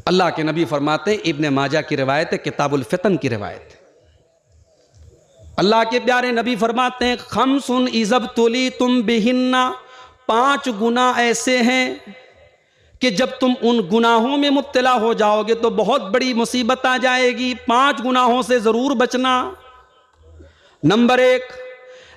अल्लाह के नबी फरमाते हैं, इब्ने माजा की रिवायत है, किताबुल फितन की रिवायत है, अल्लाह के प्यारे नबी फरमाते हैं, खमसुन इज़ब तुली तुम बिहिन्ना, 5 गुनाह ऐसे हैं कि जब तुम उन गुनाहों में मुब्तला हो जाओगे तो बहुत बड़ी मुसीबत आ जाएगी। 5 गुनाहों से जरूर बचना। नंबर 1,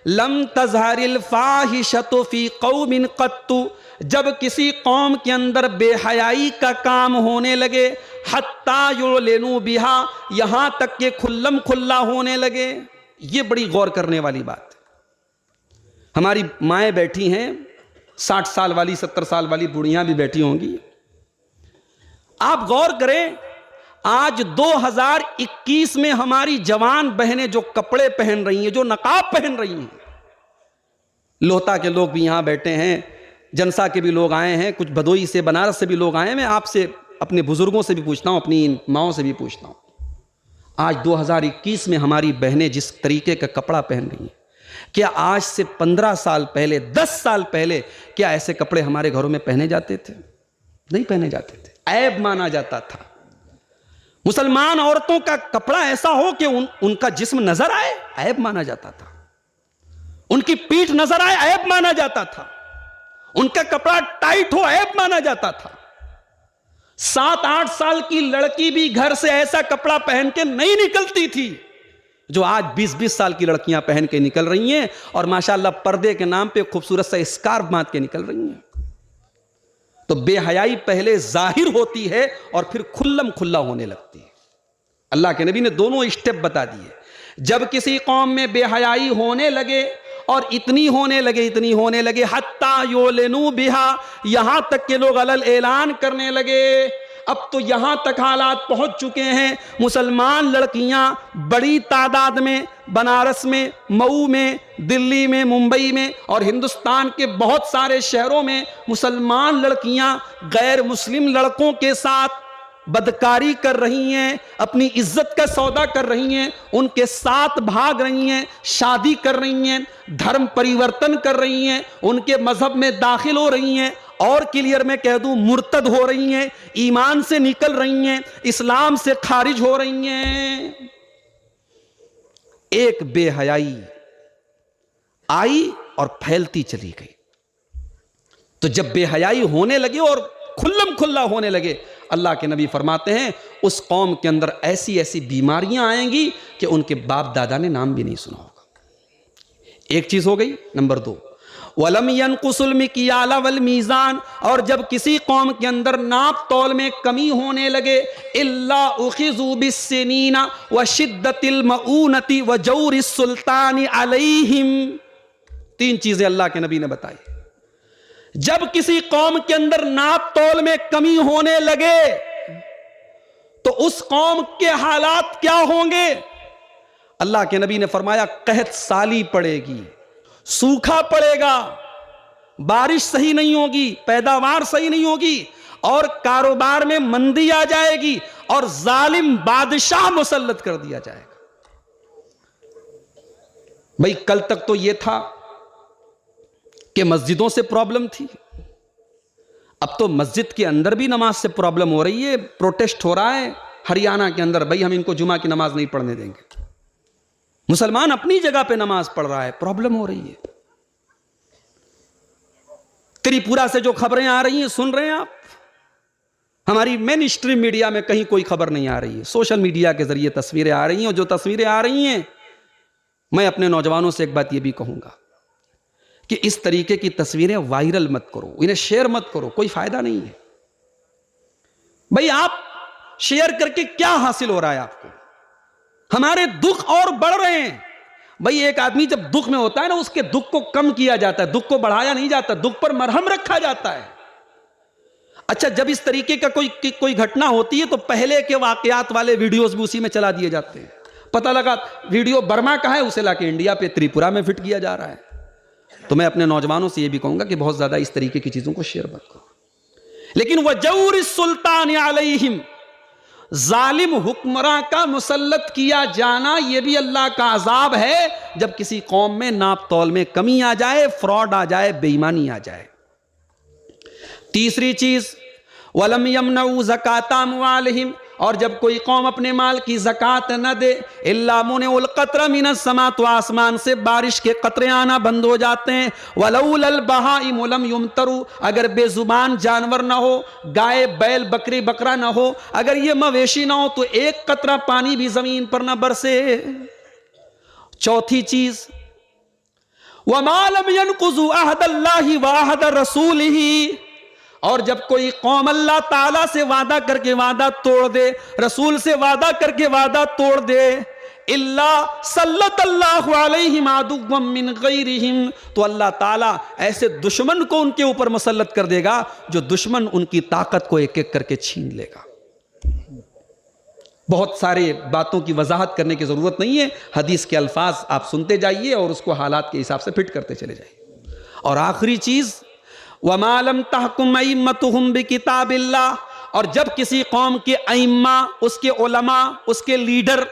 लम तज़हरिल फाहिशतु फी कौमिन क़त्तु, जब किसी कौम के अंदर बेहयाई का काम होने लगे, हत्ता युलेनु बिहा, यहां तक के खुल्लम खुल्ला होने लगे। ये बड़ी गौर करने वाली बात। हमारी माएँ बैठी हैं, 60 साल वाली, 70 साल वाली बुढ़ियां भी बैठी होंगी। आप गौर करें, आज 2021 में हमारी जवान बहनें जो कपड़े पहन रही हैं, जो नकाब पहन रही हैं, लोहता के लोग भी यहां बैठे हैं, जनसा के भी लोग आए हैं, कुछ भदोई से, बनारस से भी लोग आए हैं। मैं आपसे, अपने बुजुर्गों से भी पूछता हूं, अपनी माओं से भी पूछता हूं, आज 2021 में हमारी बहनें जिस तरीके का कपड़ा पहन रही हैं, क्या आज से 15 साल पहले, 10 साल पहले, क्या ऐसे कपड़े हमारे घरों में पहने जाते थे? नहीं पहने जाते थे, ऐब माना जाता था। मुसलमान औरतों का कपड़ा ऐसा हो कि उनका जिस्म नजर आए, ऐब माना जाता था। उनकी पीठ नजर आए, ऐब माना जाता था। उनका कपड़ा टाइट हो, ऐब माना जाता था। 7-8 साल की लड़की भी घर से ऐसा कपड़ा पहन के नहीं निकलती थी जो आज 20-20 साल की लड़कियां पहन के निकल रही हैं, और माशाल्लाह पर्दे के नाम पे खूबसूरत सा स्कार्फ बांध के निकल रही हैं। तो बेहयाई पहले जाहिर होती है और फिर खुल्लम खुल्ला होने लगती है। अल्लाह के नबी ने दोनों स्टेप बता दिए। जब किसी कौम में बेहयाई होने लगे, और इतनी होने लगे हत्ता योलेनु बिहा, यहां तक के लोग अलल ऐलान करने लगे। अब तो यहां तक हालात पहुंच चुके हैं, मुसलमान लड़कियां बड़ी तादाद में बनारस में, मऊ में, दिल्ली में, मुंबई में और हिंदुस्तान के बहुत सारे शहरों में मुसलमान लड़कियां गैर मुस्लिम लड़कों के साथ बदकारी कर रही हैं, अपनी इज्जत का सौदा कर रही हैं, उनके साथ भाग रही हैं, शादी कर रही हैं, धर्म परिवर्तन कर रही हैं, उनके मजहब में दाखिल हो रही हैं, और क्लियर में कह दूं मुर्तद हो रही हैं, ईमान से निकल रही हैं, इस्लाम से खारिज हो रही हैं। एक बेहयाई आई और फैलती चली गई। तो जब बेहयाई होने लगे और खुल्लम खुल्ला होने लगे, अल्लाह के नबी फरमाते हैं उस कौम के अंदर ऐसी ऐसी बीमारियां आएंगी कि उनके बाप दादा ने नाम भी नहीं सुना होगा। एक चीज हो गई। नंबर 2, वलम यनकुसुल मिकियाल वल मीज़ान, और जब किसी कौम के अंदर नाप तौल में कमी होने लगे, इल्ला उखिज़ू बिस्सिनीना व शिद्दतिल मऊनति व जौरिस सुल्तानी अलैहिम। 3 चीजें अल्लाह के नबी ने बताई। जब किसी कौम के अंदर नाप तौल में कमी होने लगे तो उस कौम के हालात क्या होंगे? अल्लाह के नबी ने फरमाया कहत साली पड़ेगी, सूखा पड़ेगा, बारिश सही नहीं होगी, पैदावार सही नहीं होगी, और कारोबार में मंदी आ जाएगी, और जालिम बादशाह मुसल्लत कर दिया जाएगा। भाई कल तक तो यह था कि मस्जिदों से प्रॉब्लम थी, अब तो मस्जिद के अंदर भी नमाज से प्रॉब्लम हो रही है। प्रोटेस्ट हो रहा है हरियाणा के अंदर, भाई हम इनको जुमा की नमाज नहीं पढ़ने देंगे। मुसलमान अपनी जगह पे नमाज पढ़ रहा है, प्रॉब्लम हो रही है। त्रिपुरा से जो खबरें आ रही हैं सुन रहे हैं आप, हमारी मेन स्ट्रीम मीडिया में कहीं कोई खबर नहीं आ रही है, सोशल मीडिया के जरिए तस्वीरें आ रही हैं। और जो तस्वीरें आ रही हैं, मैं अपने नौजवानों से एक बात यह भी कहूंगा कि इस तरीके की तस्वीरें वायरल मत करो, इन्हें शेयर मत करो, कोई फायदा नहीं है। भाई आप शेयर करके क्या हासिल हो रहा है आपको? हमारे दुख और बढ़ रहे हैं। भाई एक आदमी जब दुख में होता है ना, उसके दुख को कम किया जाता है, दुख को बढ़ाया नहीं जाता, दुख पर मरहम रखा जाता है। अच्छा, जब इस तरीके का कोई घटना होती है तो पहले के वाकयात वाले वीडियोस भी उसी में चला दिए जाते हैं। पता लगा वीडियो बर्मा का है, उसे लाके इंडिया पे त्रिपुरा में फिट किया जा रहा है। तो मैं अपने नौजवानों से यह भी कहूंगा कि बहुत ज्यादा इस तरीके की चीजों को शेयर मत करो। लेकिन वह जौर सुल्तान अलैहिम, जालिम हुक्मरां का मुसल्लत किया जाना, यह भी अल्लाह का अजाब है जब किसी कौम में नाप तौल में कमी आ जाए, फ्रॉड आ जाए, बेईमानी आ जाए। तीसरी चीज, वलम यमनऊ ज़कात अम्वालिहिम, और जब कोई कौम अपने माल की ज़कात न दे, इल्ला मुनिउल क़त्र मिनस समा, तो आसमान से बारिश के कतरे आना बंद हो जाते हैं। वलौलल बहाइम लम युमतरू, अगर बेजुबान जानवर ना हो, गाय बैल बकरी बकरा ना हो, अगर ये मवेशी ना हो, तो एक कतरा पानी भी जमीन पर ना बरसे। चौथी चीज, वमा लम यनकुज़ु अहदल्लाहि व अहद रसूलिही, और जब कोई कौम अल्लाह ताला से वादा करके वादा तोड़ दे, रसूल से वादा करके वादा तोड़ दे, इल्ला सल्लल्लाहु अलैहिम अदुव्वम मिन गैरिहिम, तो अल्लाह ताला ऐसे दुश्मन को उनके ऊपर मुसल्लत कर देगा जो दुश्मन उनकी ताकत को एक एक करके छीन लेगा। बहुत सारे बातों की वजाहत करने की जरूरत नहीं है, हदीस के अल्फाज आप सुनते जाइए और उसको हालात के हिसाब से फिट करते चले जाइए। और आखिरी चीज, वमा लम तहकुम अइम्मतुहुम बिकिताबिल्लाह, और जब किसी कौम के अइम्मा, उसके उलमा, उसके लीडर,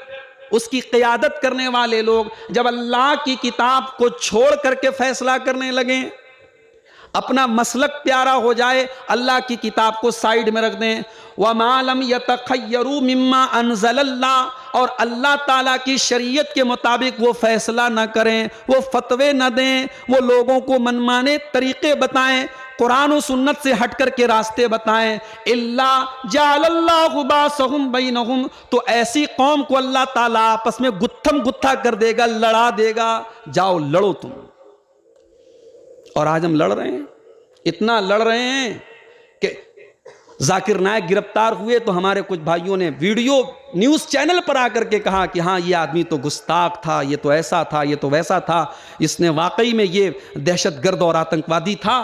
उसकी क़ियादत करने वाले लोग जब अल्लाह की किताब को छोड़ करके फैसला करने लगे, अपना मसलक प्यारा हो जाए, अल्लाह की किताब को साइड में रख दें, वमा लम यतखय्यरू मिम्मा अनज़लल्लाह, और अल्लाह ताला की शरीयत के मुताबिक वो फैसला न करें, वो फतवे न दें, वो लोगों को मनमाने तरीके बताएं, कुरान और सुन्नत से हट कर के रास्ते बताएं, इल्ला जअलल्लाहु बासहुम बैनहुम, तो ऐसी कौम को अल्लाह ताला आपस में गुत्थम गुत्था कर देगा, लड़ा देगा, जाओ लड़ो तुम। और आज हम लड़ रहे हैं, इतना लड़ रहे हैं कि जाकिर नायक गिरफ्तार हुए तो हमारे कुछ भाइयों ने वीडियो न्यूज़ चैनल पर आकर के कहा कि हाँ ये आदमी तो गुस्ताख था, ये तो ऐसा था, ये तो वैसा था, इसने वाकई में ये दहशतगर्द और आतंकवादी था।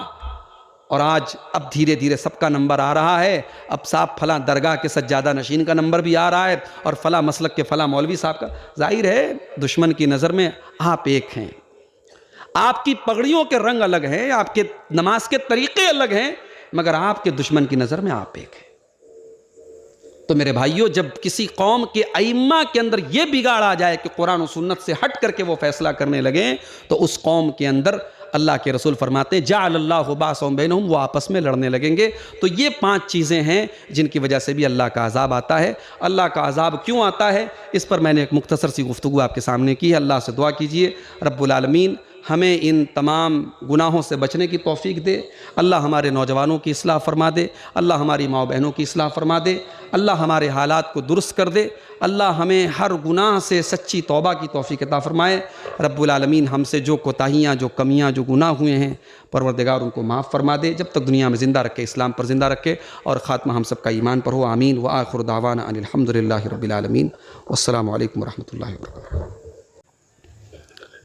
और आज अब धीरे धीरे सबका नंबर आ रहा है, अब साहब फला दरगाह के सज्जादा नशीन का नंबर भी आ रहा है, और फला मसलक के फला मौलवी साहब का। जाहिर है दुश्मन की नज़र में आप एक हैं, आपकी पगड़ियों के रंग अलग हैं, आपके नमाज के तरीके अलग हैं, मगर आपके दुश्मन की नज़र में आप एक हैं। तो मेरे भाइयों, जब किसी कौम के अइम्मा के अंदर यह बिगाड़ आ जाए कि कुरान और सुन्नत से हट करके वो फैसला करने लगे, तो उस कौम के अंदर अल्लाह के रसूल फरमाते हैं जअलल्लाहु बासहुम बैनहुम, वो आपस में लड़ने लगेंगे। तो ये 5 चीज़ें हैं जिनकी वजह से भी अल्लाह का अजाब आता है। अल्लाह का अजाब क्यों आता है, इस पर मैंने एक मुख्तसर सी गुफ्तगू आपके सामने की है। अल्लाह से दुआ कीजिए रब्बुल आलमीन हमें इन तमाम गुनाहों से बचने की तौफीक दे। अल्लाह हमारे नौजवानों की इस्लाह फरमा दे, अल्लाह हमारी माँ बहनों की इस्लाह फरमा दे, अल्लाह हमारे हालात को दुरुस्त कर दे, अल्लाह हमें हर गुनाह से सच्ची तौबा की तौफीक अता फरमाए। रब्बुल आलमीन हमसे जो कोताहियाँ, जो कमियाँ, जो गुनाह हुए हैं, परवरदिगार उनको माफ़ फरमा दे, जब तक दुनिया में ज़िंदा रखे, इस्लाम पर ज़िंदा रखे, और ख़ात्मा हम सबका ईमान पर हो। आमीन। व आखिर दावाना अनिल हम्दुलिल्लाहि रब्बिल आलमीन। वस्सलामु अलैकुम व रहमतुल्लाहि व बरकातुहू।